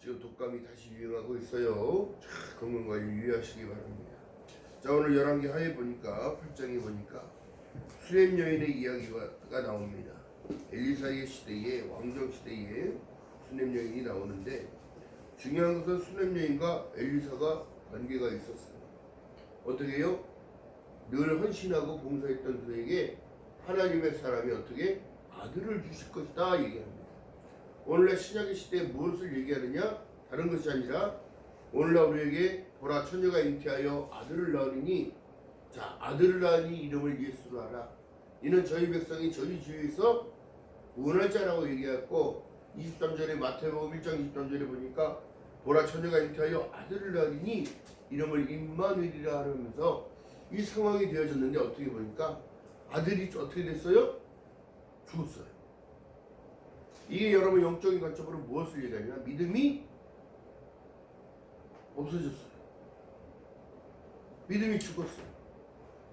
지금 독감이 다시 유행하고 있어요. 건강관리 유의하시기 바랍니다. 자, 오늘 11개 하에 보니까 8장에 보니까 수렘 여인의 이야기가 나옵니다. 엘리사의 시대에 왕정 시대에 수렘 여인이 나오는데 중요한 것은 수렘 여인과 엘리사가 관계가 있었어요. 어떻게 해요? 늘 헌신하고 봉사했던 그에게 하나님의 사람이 어떻게 아들을 주실 것이다 얘기합니다. 오늘날 신약의 시대에 무엇을 얘기하느냐? 다른 것이 아니라 오늘날 우리에게 보라 처녀가 잉태하여 아들을 낳으리니 자 아들을 낳으니 이름을 예수로 하라. 이는 저희 백성이 저희 주위에서 구원할 자라고 얘기했고 23절에 마태복음 1장 23절에 보니까 보라 처녀가 잉태하여 아들을 낳으리니 이름을 임마누엘이라 하면서 이 상황이 되어졌는데 어떻게 보니까 아들이 어떻게 됐어요? 죽었어요. 이게 여러분 영적인 관점으로 무엇을 얘기하냐? 믿음이 없어졌어요. 믿음이 죽었어요.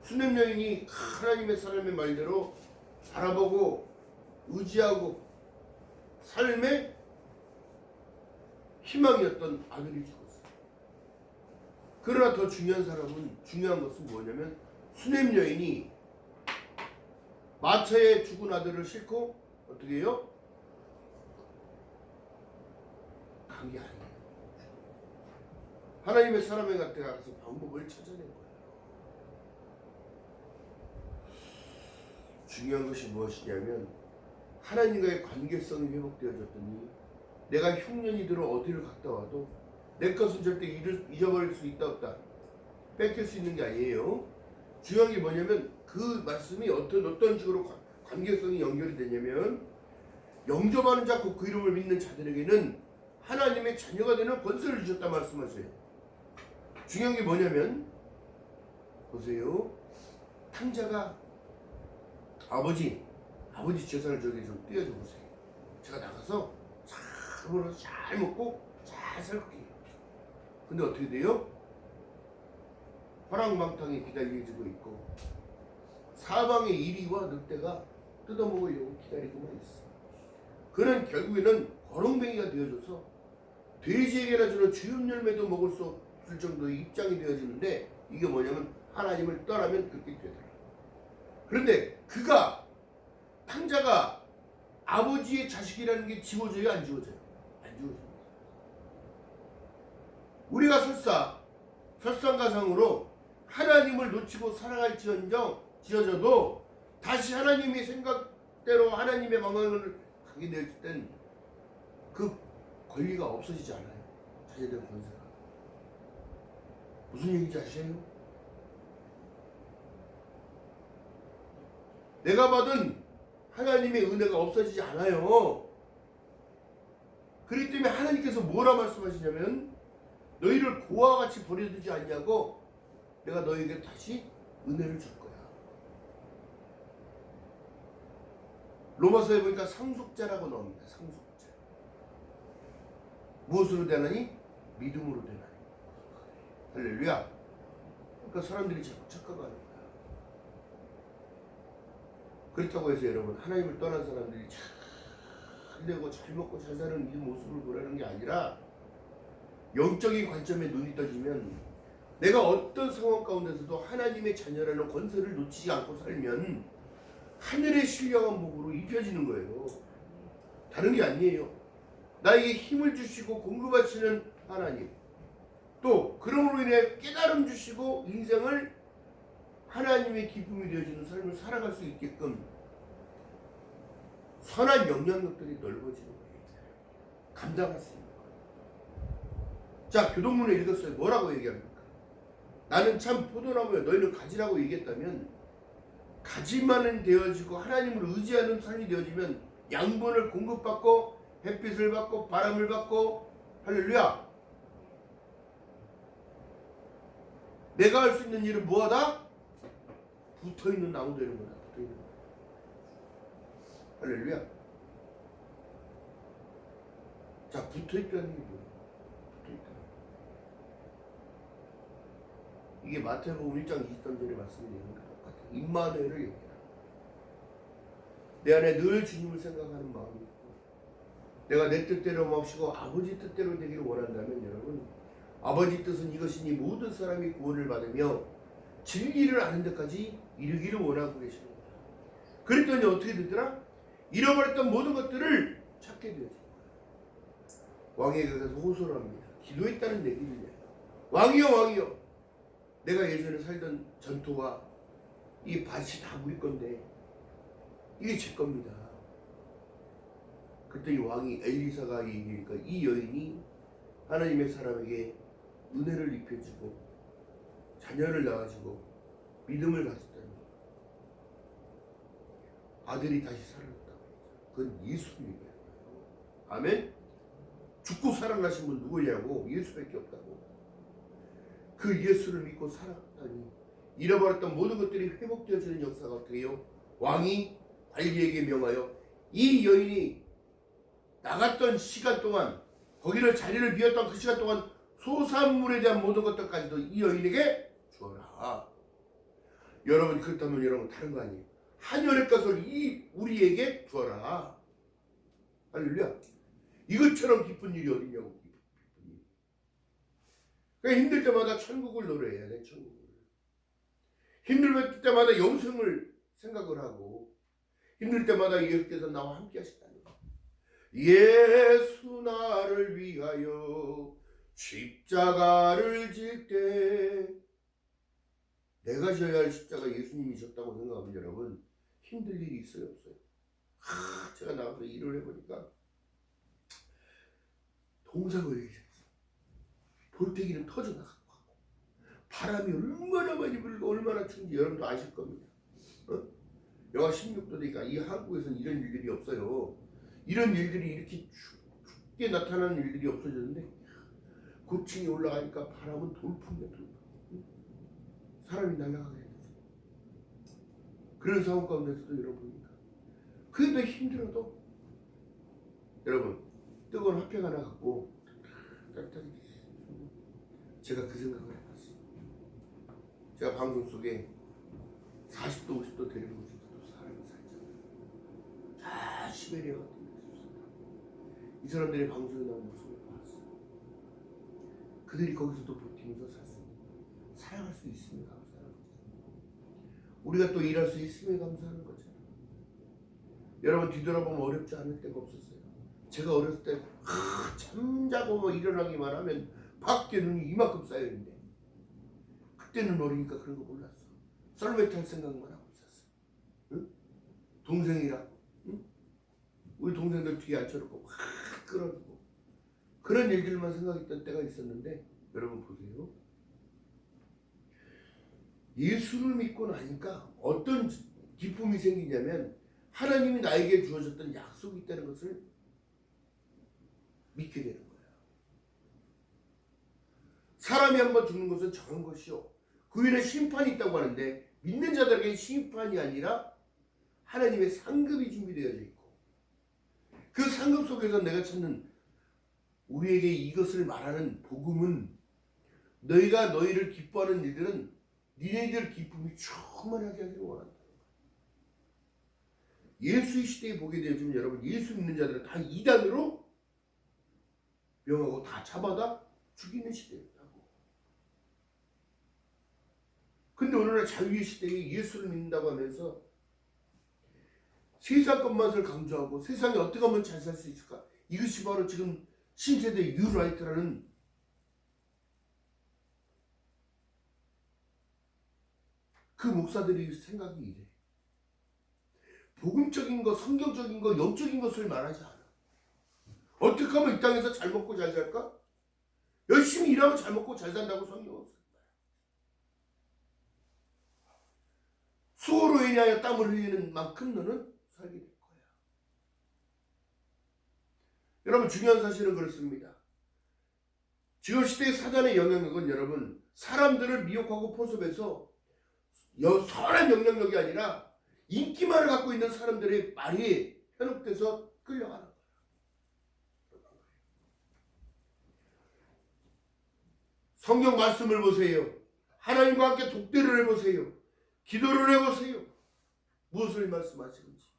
수렘 여인이 하나님의 사람의 말대로 바라보고 의지하고 삶의 희망이었던 아들이 죽었어요. 그러나 더 중요한 것은 뭐냐면 수렘 여인이 마차에 죽은 아들을 싣고 어떻게 해요? 간 게 아니에요. 하나님의 사람의 곁에 가서 방법을 찾아낸 거예요. 중요한 것이 무엇이냐면 하나님과의 관계성이 회복되어졌더니 내가 흉년이 들어 어디를 갔다 와도 내 것은 절대 잊어버릴 수 있다 없다 뺏길 수 있는 게 아니에요. 중요한 게 뭐냐면 그 말씀이 어떤 식으로 관계성이 연결이 되냐면 영접하는 자 곧 그 이름을 믿는 자들에게는 하나님의 자녀가 되는 권세를 주셨다 말씀하세요. 중요한 게 뭐냐면 보세요. 탕자가 아버지 재산을 저기 좀 띄워줘 보세요. 제가 나가서 참으로 잘 먹고 잘 살게요. 근데 어떻게 돼요? 화랑방탕에 기다려지고 있고 사방에 이리와 늑대가 뜯어먹으려고 기다리고만 있어. 그는 결국에는 거렁뱅이가 되어져서 돼지에게나 주는 주염 열매도 먹을 수 없을 정도의 입장이 되어지는데 이게 뭐냐면 하나님을 떠나면 그렇게 되더라. 그런데 그가 탕자가 아버지의 자식이라는 게 지워져요? 안 지워져요? 안 지워져요. 우리가 설상가상으로 하나님을 놓치고 살아갈지언정 지어져도 다시 하나님의 생각대로 하나님의 방향을 가게 될 땐 그 권리가 없어지지 않아요. 자녀된 권세가. 무슨 얘기인지 아시나요? 내가 받은 하나님의 은혜가 없어지지 않아요. 그렇기 때문에 하나님께서 뭐라 말씀하시냐면 너희를 고아와 같이 버려두지 않냐고 내가 너희에게 다시 은혜를 줄 거야. 로마서에 보니까 상속자라고 나옵니다. 상속자. 무엇으로 되나니? 믿음으로 되나니. 할렐루야. 그러니까 사람들이 자꾸 착각하는 거야. 그렇다고 해서 여러분 하나님을 떠난 사람들이 잘 되고 잘 먹고 잘 사는 이 모습을 보라는 게 아니라 영적인 관점에 눈이 떠지면 내가 어떤 상황 가운데서도 하나님의 자녀라는 권세를 놓치지 않고 살면 하늘의 신령한 복으로 입혀지는 거예요. 다른 게 아니에요. 나에게 힘을 주시고 공급하시는 하나님, 또 그러므로 인해 깨달음 주시고 인생을 하나님의 기쁨이 되어지는 삶을 살아갈 수 있게끔 선한 영향력들이 넓어지는 거예요. 감당할 수 있는 거예요. 자, 교동문에 읽었어요. 뭐라고 얘기합니까? 나는 참 포도나무야 너희는 가지라고 얘기했다면 가지만은 되어지고 하나님을 의지하는 삶이 되어지면 양분을 공급받고 햇빛을 받고 바람을 받고 할렐루야. 내가 할 수 있는 일은 뭐하다? 붙어있는 나무 되는 거다. 붙어있는 거. 할렐루야. 자, 붙어있다는 게 뭐예요? 붙어있다. 이게 마태복음 1장 23절의 말씀이 되는 거 똑같아요. 임마누엘을 얘기해요. 내 안에 늘 주님을 생각하는 마음이 있고 내가 내 뜻대로 몹시고 아버지 뜻대로 되기를 원한다면 여러분, 아버지 뜻은 이것이니 모든 사람이 구원을 받으며 진리를 아는 데까지 이르기를 원하고 계시는 거예요. 그랬더니 어떻게 되더라? 잃어버렸던 모든 것들을 찾게 되어진 거예요. 왕에게 가서 호소를 합니다. 기도했다는 얘기를. 왕이여 왕이여, 내가 예전에 살던 전토와 이 밭이 다 우리 건데 이게 제 겁니다. 그때 이 왕이 엘리사가 얘기하니까 이 여인이 하나님의 사람에게 은혜를 입혀주고 자녀를 낳아주고 믿음을 가졌다니 아들이 다시 살아났다. 그건 예수님이에요. 아멘? 죽고 살아나신 분 누구냐고? 예수밖에 없다고. 그 예수를 믿고 살았다니 잃어버렸던 모든 것들이 회복되어지는 역사가 어떻게 해요? 왕이 관리에게 명하여 이 여인이 나갔던 시간 동안, 거기를 자리를 비웠던 그 시간 동안 소산물에 대한 모든 것들까지도 이 여인에게 주어라. 여러분, 그렇다면 여러분 다른 거 아니에요? 한열의 것을 이 우리에게 주어라. 할렐루야. 이것처럼 기쁜 일이 어디냐고. 기쁜 일. 그러니까 힘들 때마다 천국을 노래해야 돼. 천국을. 힘들 때마다 영생을 생각을 하고, 힘들 때마다 예수께서 나와 함께 하시다는 거. 예수 나를 위하여 십자가를 질 때, 내가 져야 할 십자가 예수님이 졌다고 생각하면 여러분 힘들 일이 있어요 없어요? 제가 나가서 일을 해보니까 동사고에 있었어. 볼태기는 터져나가고 바람이 얼마나 많이 불고 얼마나 추운지 여러분도 아실 겁니다. 영하 16도 되니까 이 한국에서는 이런 일들이 없어요. 이런 일들이 이렇게 춥게 나타나는 일들이 없어졌는데 고층이 올라가니까 바람은 돌풍이야. 돌풍. 사람이 날아가게 됐어. 그런 상황 가운데서도 여러분이니까 그래도 힘들어도 여러분 뜨거운 핫팩 하나 갖고 따뜻하게 제가 그 생각을 해봤어요. 제가 방송 속에 40도 50도 되는 곳에서도 사람이 살잖아요. 다 시베리아 같은 데서 살아요. 이 사람들의 방송에 나온 모습을 봤어요. 그들이 거기서도 버티면서 샀습니다. 살아갈 수 있으면 감사하는 거죠. 우리가 또 일할 수 있으면 감사하는 거죠. 여러분 뒤돌아보면 어렵지 않을 때가 없었어요. 제가 어렸을 때 잠자고 뭐 일어나기만 하면 밖에 눈이 이만큼 쌓여있는데 그때는 어리니까 그런 거 몰랐어. 썰매 탈 생각만 하고 있었어. 응? 동생이랑 응? 우리 동생들 뒤에 앉혀놓고 확 끌어주고 그런 일들만 생각했던 때가 있었는데 여러분 보세요. 예수를 믿고 나니까 어떤 기쁨이 생기냐면 하나님이 나에게 주어졌던 약속이 있다는 것을 믿게 되는 거예요. 사람이 한번 죽는 것은 정한 것이요. 그 위에 심판이 있다고 하는데 믿는 자들에게 심판이 아니라 하나님의 상급이 준비되어져 있고 그 상급 속에서 내가 찾는 우리에게 이것을 말하는 복음은 너희가 너희를 기뻐하는 일들은 니네들 기쁨이 충만하게 하기를 원한다. 예수의 시대에 보게 되면 여러분 예수 믿는 자들은 다 이단으로 명하고 다 잡아다 죽이는 시대였다고. 근데 오늘날 자유의 시대에 예수를 믿는다고 하면서 세상 것만을 강조하고 세상에 어떻게 하면 잘 살 수 있을까? 이것이 바로 지금 신세대 뉴라이트라는 그 목사들이 생각이 이래. 복음적인 것, 성경적인 것, 영적인 것을 말하지 않아. 어떻게 하면 이 땅에서 잘 먹고 잘 살까? 열심히 일하면 잘 먹고 잘 산다고 성경은 쓴 거야. 수고로 인하여 땀을 흘리는 만큼 너는 살게 될 거야. 여러분 중요한 사실은 그렇습니다. 지금 시대의 사단의 영향력은 여러분 사람들을 미혹하고 포섭해서 선한 영향력이 아니라 인기만을 갖고 있는 사람들의 말이 현혹돼서 끌려가는 거예요. 성경 말씀을 보세요. 하나님과 함께 독대를 해보세요. 기도를 해보세요. 무엇을 말씀하시는지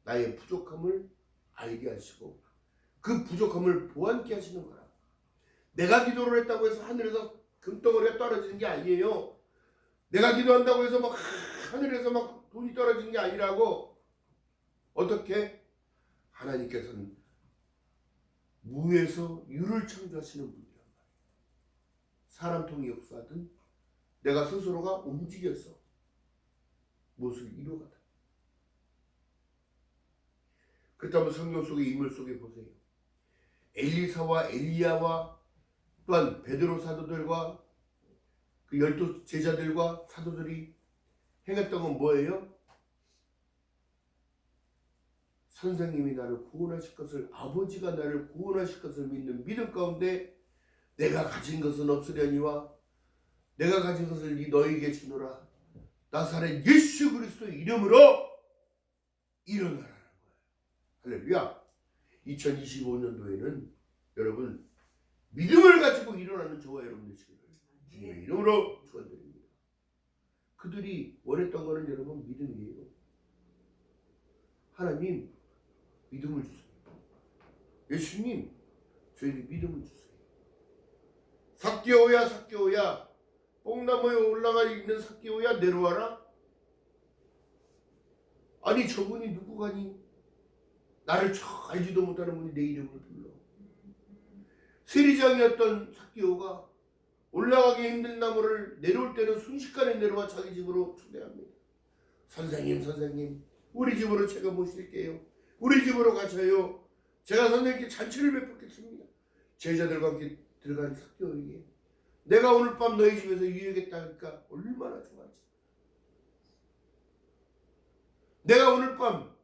나의 부족함을 알게 하시고 그 부족함을 보완케 하시는 거라. 내가 기도를 했다고 해서 하늘에서 금덩어리가 떨어지는 게 아니에요. 내가 기도한다고 해서 막 하늘에서 막 돈이 떨어지는 게 아니라고. 어떻게? 하나님께서는 무에서 유를 창조하시는 분이란 말이에요. 사람 통해 역사하든 내가 스스로가 움직여서 무엇을 이루어가다. 그렇다면 성경 속의 인물 속에 보세요. 엘리사와 엘리야와 또한 베드로 사도들과 그 12 제자들과 사도들이 행했던 건 뭐예요? 선생님이 나를 구원하실 것을, 아버지가 나를 구원하실 것을 믿는 믿음 가운데 내가 가진 것은 없으려니와 내가 가진 것을 너희에게 주노라. 나사렛 예수 그리스도의 이름으로 일어나라는 거예요. 할렐루야. 2025년도에는 여러분 믿음을 가지고 일어나는 저와 여러분 되시기를 주님의 이름으로 축원드립니다. 그들이 원했던 것은 여러분 믿음이에요. 하나님 믿음을 주세요. 예수님 저에게 믿음을 주세요. 삭개오야 삭개오야, 뽕나무에 올라가 있는 삭개오야 내려와라. 아니 저분이 누구가니? 나를 알지도 못하는 분이 내 이름을 불러. 세리장이었던 삭개오가 올라가기 힘든 나무를 내려올 때는 순식간에 내려와 자기 집으로 초대합니다. 선생님 선생님 우리 집으로 제가 모실게요. 우리 집으로 가셔요. 제가 선생님께 잔치를 베풀겠습니다. 제자들과 함께 들어간 삭개오에게 내가 오늘 밤 너희 집에서 유익했다 하니까 얼마나 좋아하지. 내가 오늘 밤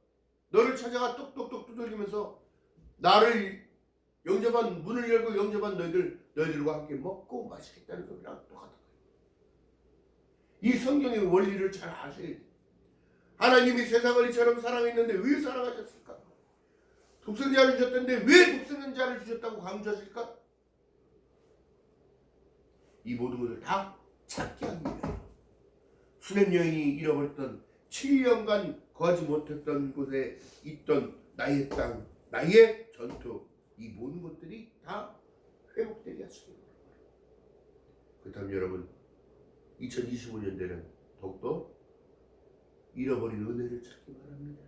너를 찾아가 똑똑똑 두들기면서 나를 영접한, 문을 열고 영접한 너희들과 함께 먹고 마시겠다는 소리랑 똑같은 거예요. 이 성경의 원리를 잘 아셔야 돼요. 하나님이 세상을 이처럼 사랑했는데 왜 사랑하셨을까? 독생자를 주셨던데 왜 독생자를 주셨다고 강조하실까? 이 모든 것을 다 찾게 합니다. 수냄 여인이 잃어버렸던 7년간 거하지 못했던 곳에 있던 나의 땅, 나의 전투, 이 모든 것들이 다 회복되게 하시기 바랍니다. 그렇다면 여러분 2025년대는 더욱더 잃어버린 은혜를 찾기 바랍니다.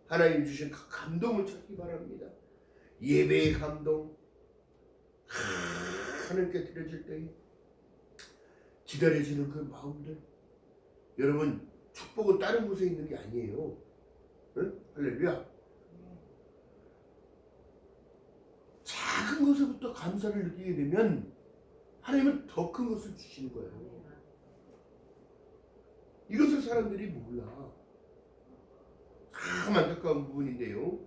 하나님 주신 그 감동을 찾기 바랍니다. 예배의 감동, 하나님께 드려질 때에 기다려지는 그 마음들. 여러분 축복은 다른 곳에 있는 게 아니에요. 응? 할렐루야. 작은 것에부터 감사를 느끼게 되면 하나님은 더 큰 것을 주시는 거예요. 이것을 사람들이 몰라. 참 안타까운 부분인데요.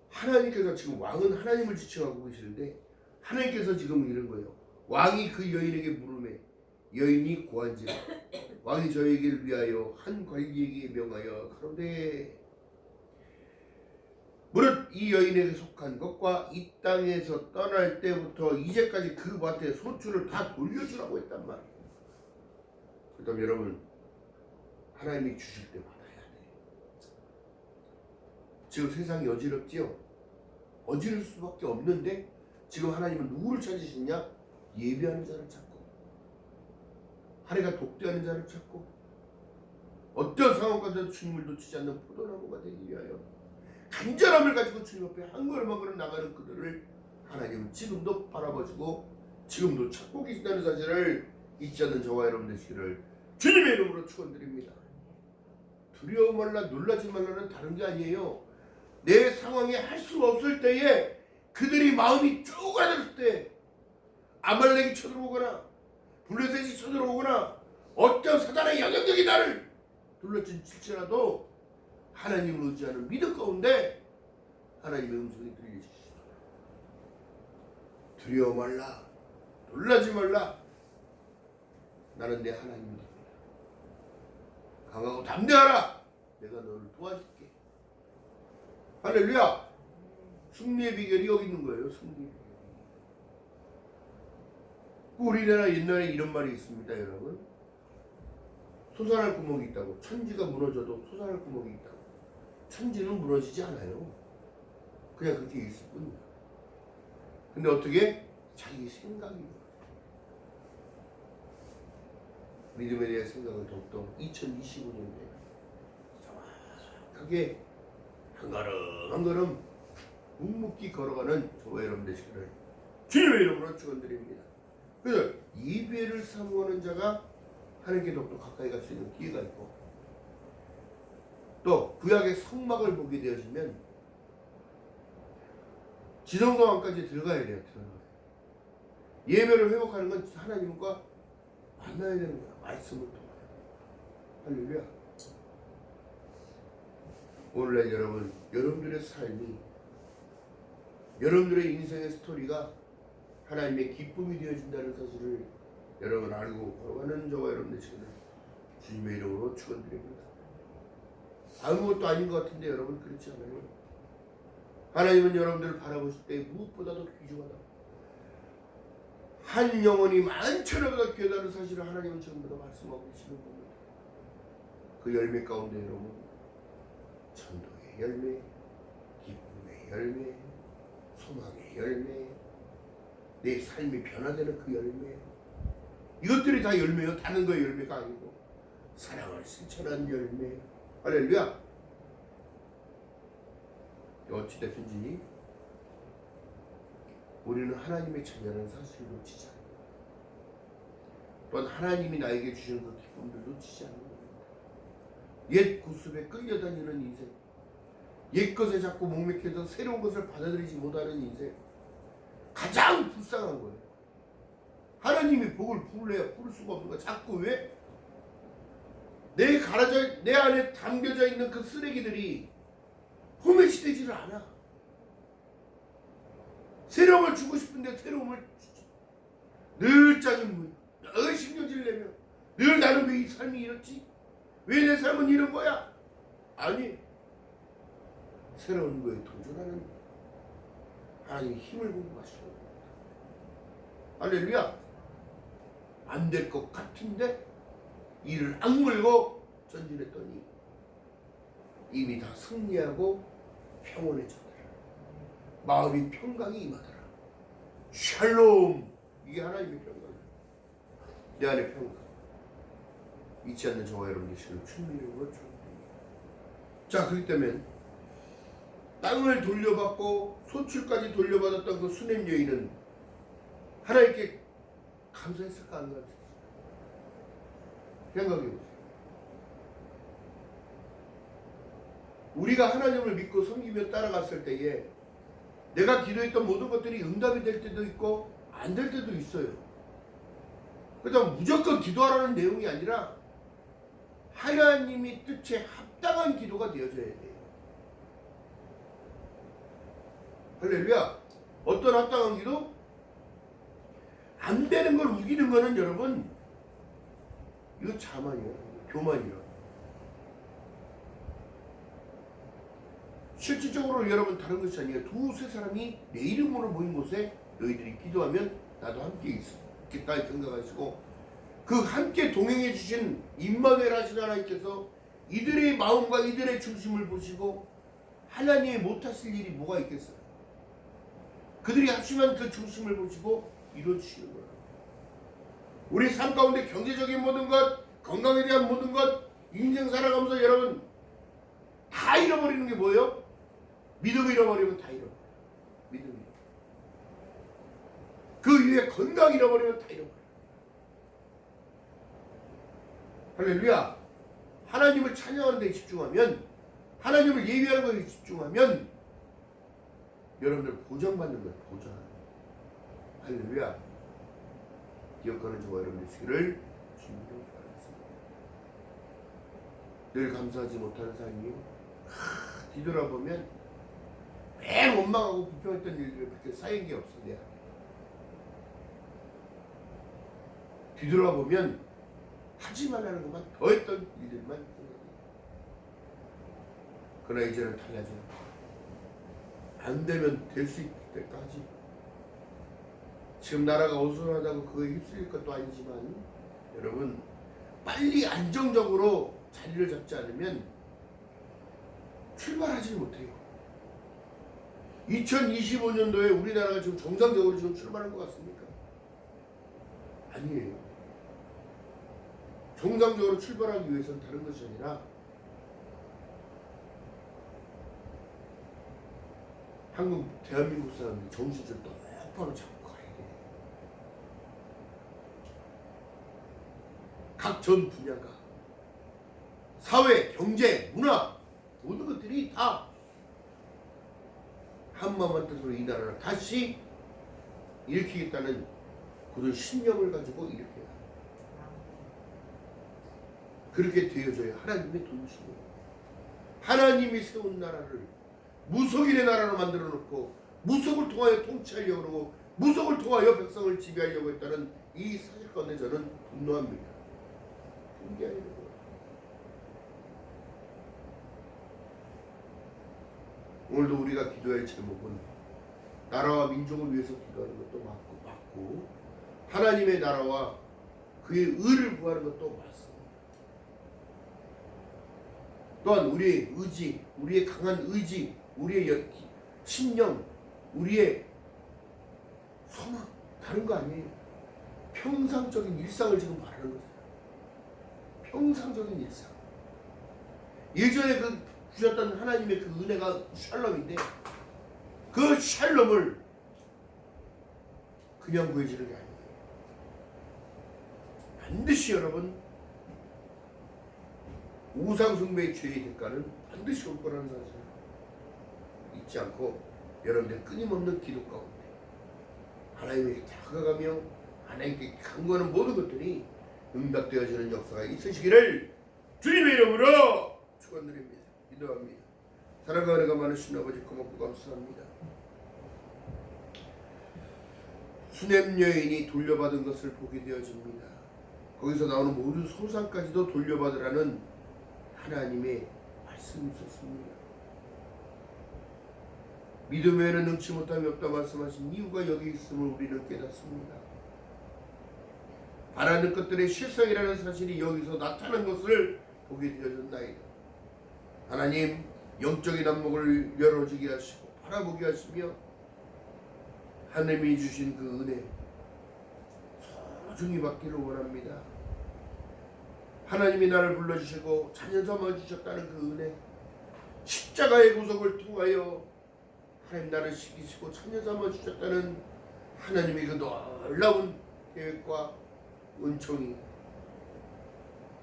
하나님께서 지금 왕은 하나님을 지칭하고 계시는데 하나님께서 지금 이런 거예요. 왕이 그 여인에게 물으매 여인이 고한지라 왕이 저에게를 위하여 한 관리에게 명하여 가로되 무릇 이 여인에게 속한 것과 이 땅에서 떠날 때부터 이제까지 그 밭에 소출을 다 돌려주라고 했단 말이에요. 그렇다면 여러분 하나님이 주실 때 받아야 돼요. 지금 세상이 어지럽지요? 어지러울 수밖에 없는데 지금 하나님은 누구를 찾으시냐? 예배하는 자를 찾고 하나님과 독대하는 자를 찾고 어떤 상황 가운데도 주님을 놓치지 않는 포도나무가 되기 위하여 간절함을 가지고 주님 앞에 한 걸음 한 걸음 나가는 그들을 하나님은 지금도 바라보시고 지금도 찾고 계신다는 사실을 잊지 않는 저와 여러분 되시기를 주님의 이름으로 축원드립니다. 두려워 말라 놀라지 말라는 다른 게 아니에요. 내 상황에 할 수 없을 때에 그들이 마음이 쪼그라들 때 아말렉이 쳐들어오거나 블레셋이 쳐들어오거나 어떤 사단의 영향력이 나를 둘러칠지라도 하나님을 의지하는 믿음 가운데 하나님의 음성이 들리시죠. 두려워 말라 놀라지 말라 나는 내 하나님입니다. 강하고 담대하라 내가 너를 도와줄게. 할렐루야. 승리의 비결이 여기 있는 거예요. 승리의 비결이. 우리나라 옛날에 이런 말이 있습니다. 여러분 솟아날 구멍이 있다고. 천지가 무너져도 솟아날 구멍이 있다고. 천지는 무너지지 않아요. 그냥 그렇게 있을 뿐이야. 근데 어떻게? 자기 생각이 믿음에 대한 생각을 더욱더 2025년에 정확하게 한 걸음 한 걸음 묵묵히 걸어가는 저와 여러분 되시기를 주님의 이름으로 축원드립니다. 그래서 예배를 사모하는 자가 하나님께 더욱더 가까이 갈 수 있는 기회가 있고, 또 구약의 성막을 보게 되어지면 지성소망까지 들어가야 돼요. 예배를 회복하는 건 하나님과 만나야 되는 거야. 말씀을 통하여. 할렐루야. 오늘날 여러분들의 삶이, 여러분들의 인생의 스토리가 하나님의 기쁨이 되어진다는 사실을 여러분 알고 걸어가는 저와 여러분들 지금 주님의 이름으로 축원드립니다. 아무것도 아닌 것 같은데 여러분 그렇지 않아요. 하나님은 여러분들을 바라보실 때 무엇보다도 귀중하다. 한 영혼이 만천하보다 귀하다는 사실을 하나님은 전부 다 말씀하고 계시는 겁니다. 그 열매 가운데 여러분, 전도의 열매, 기쁨의 열매, 소망의 열매, 내 삶이 변화되는 그 열매, 이것들이 다 열매요. 다른 거의 열매가 아니고 사랑을 실천한 열매. 할렐루야. 어찌됐든지 우리는 하나님의 자녀라는 사실을 놓치지 않는 거예요. 또한 하나님이 나에게 주시는 그 기쁨들 놓치지 않는 겁니다. 옛 구습에 끌려다니는 인생, 옛 것에 자꾸 목맥혀서 새로운 것을 받아들이지 못하는 인생, 가장 불쌍한 거예요. 하나님이 복을 부을래야 부를 수가 없는 거야. 자꾸 왜? 내 안에 담겨져 있는 그 쓰레기들이 호매시되지를 않아. 새로움을 주고 싶은데 새로움을 늘 짜증내며, 늘 신경질 내며, 늘 나는 왜 이 삶이 이렇지? 왜 내 삶은 이런 거야? 아니, 새로운 거에 도전하는 하나님의 힘을 공부하시는 겁니다. 할렐루야. 안 될 것 같은데 이를 악물고 전진했더니 이미 다 승리하고 평온해졌더라. 마음이 평강이 임하더라. 샬롬. 이게 하나님의 평강이야. 내 안에 평강. 잊지 않는 저와 여러분의 신을 주님의 이름으로 축원드립니다. 자, 그렇기 때문에 땅을 돌려받고 소출까지 돌려받았던 그 수냄 여인은 하나님께 감사했을까 안 감사했을까? 생각해보세요. 우리가 하나님을 믿고 섬기며 따라갔을 때에 내가 기도했던 모든 것들이 응답이 될 때도 있고 안 될 때도 있어요. 그러니까 무조건 기도하라는 내용이 아니라 하나님이 뜻에 합당한 기도가 되어져야 돼요. 할렐루야. 어떤 합당한 기도? 안 되는 걸 우기는 거는 여러분, 이거 자만이야. 교만이야. 실질적으로 여러분 다른 것이 아니에요. 두세 사람이 내 이름으로 모인 곳에 너희들이 기도하면 나도 함께 있겠다 생각하시고, 그 함께 동행해 주신 임마누엘 하신 하나님께서 이들의 마음과 이들의 중심을 보시고 하나님이 못하실 일이 뭐가 있겠어요. 그들이 합심한 그 중심을 보시고 이루어주시는 거예요. 우리 삶 가운데 경제적인 모든 것, 건강에 대한 모든 것, 인생 살아가면서 여러분 다 잃어버리는 게 뭐예요? 믿음을 잃어버리면 다 잃어버려요. 믿음이. 그 위에 건강 잃어버리면 다 잃어버려요. 할렐루야. 하나님을 찬양하는 데 집중하면, 하나님을 예배하는 것에 집중하면 여러분들 보장받는 거예요. 보장. 할렐루야. 기억하는 저와 여러분 되시기를 주님으로 바라겠습니다. 늘 감사하지 못하는 삶이요. 뒤돌아보면 매일 원망하고 불평했던 일들이 그렇게 쌓인 게 없어. 내 안에. 뒤돌아보면 하지 말라는 것만 더 했던 일들만 생각해요. 그러나 이제는 달라져요. 안 되면 될 수 있을 때까지. 지금 나라가 어수선하다고 그거에 휩쓸릴 것도 아니지만 여러분 빨리 안정적으로 자리를 잡지 않으면 출발하지 못해요. 2025년도에 우리나라가 지금 정상적으로 지금 출발한 것 같습니까? 아니에요. 정상적으로 출발하기 위해서는 다른 것이 아니라 대한민국 사람들이 정신줄 똑바로 잡고 가야 돼. 각 전 분야가 사회, 경제, 문화 모든 것들이 다 한마음한 뜻으로 이 나라를 다시 일으키겠다는 그런 신념을 가지고 일으켜야 합니다. 그렇게 되어져야 하나님의 도우심이에요. 하나님이 세운 나라를 무속인의 나라로 만들어 놓고 무속을 통하여 통치하려고 그러고 무속을 통하여 백성을 지배하려고 했다는 이 사실관에 저는 분노합니다. 분개하는 거예요. 오늘도 우리가 기도할 제목은 나라와 민족을 위해서 기도하는 것도 맞고 하나님의 나라와 그의 의를 구하는 것도 맞습니다. 또한 우리의 의지, 우리의 강한 의지, 우리의 신념, 우리의 소망 다른 거 아니에요. 평상적인 일상을 지금 말하는 거죠. 평상적인 일상. 예전에 그 주셨던 하나님의 그 은혜가 샬롬인데 그 샬롬을 그냥 구해지는 게 아니에요. 반드시 여러분 우상숭배의 죄의 대가는 반드시 올 거라는 사실 잊지 않고 여러분들 끊임없는 기도 가운데 하나님에게 다가가며 하나님께 간구하는 모든 것들이 응답되어지는 역사가 있으시기를 주님의 이름으로 축원드립니다. 기도합니다. 사랑과 은혜가 많으신 아버지 고맙고 감사합니다. 수냄 여인이 돌려받은 것을 보게 되어집니다. 거기서 나오는 모든 소상까지도 돌려받으라는 하나님의 말씀이 있었습니다. 믿음 외에는 능치 못함이 없다 말씀하신 이유가 여기 있음을 우리는 깨닫습니다. 바라는 것들의 실상이라는 사실이 여기서 나타난 것을 보게 되어졌나이다. 하나님 영적인 안목을 열어주게 하시고 바라보게 하시며 하나님이 주신 그 은혜 소중히 받기를 원합니다. 하나님이 나를 불러주시고 자녀 삼아주셨다는 그 은혜 십자가의 구속을 통하여 하나님 나를 시키시고 자녀 삼아주셨다는 하나님의 그 놀라운 계획과 은총이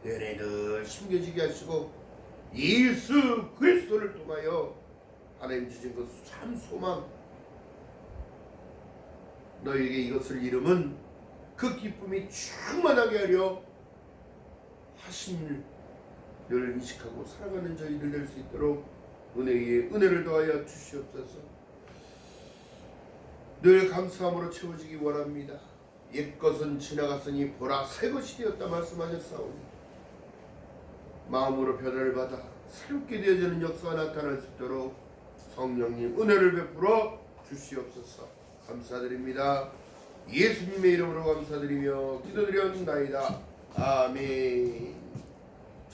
내 안에 늘 심겨지게 하시고 예수 그리스도를 통하여 하나님 주신 그 참 소망 너에게 이것을 이름은 그 기쁨이 충만하게 하려 하심을 늘 의식하고 살아가는 저희들 될 수 있도록 은혜에 은혜를 더하여 주시옵소서. 늘 감사함으로 채워지기 원합니다. 옛것은 지나갔으니 보라 새것이 되었다 말씀하셨사오니 마음으로 변화를 받아 새롭게 되어지는 역사가 나타날 수 있도록 성령님 은혜를 베풀어 주시옵소서. 감사드립니다. 예수님의 이름으로 감사드리며 기도드렸나이다. 아멘.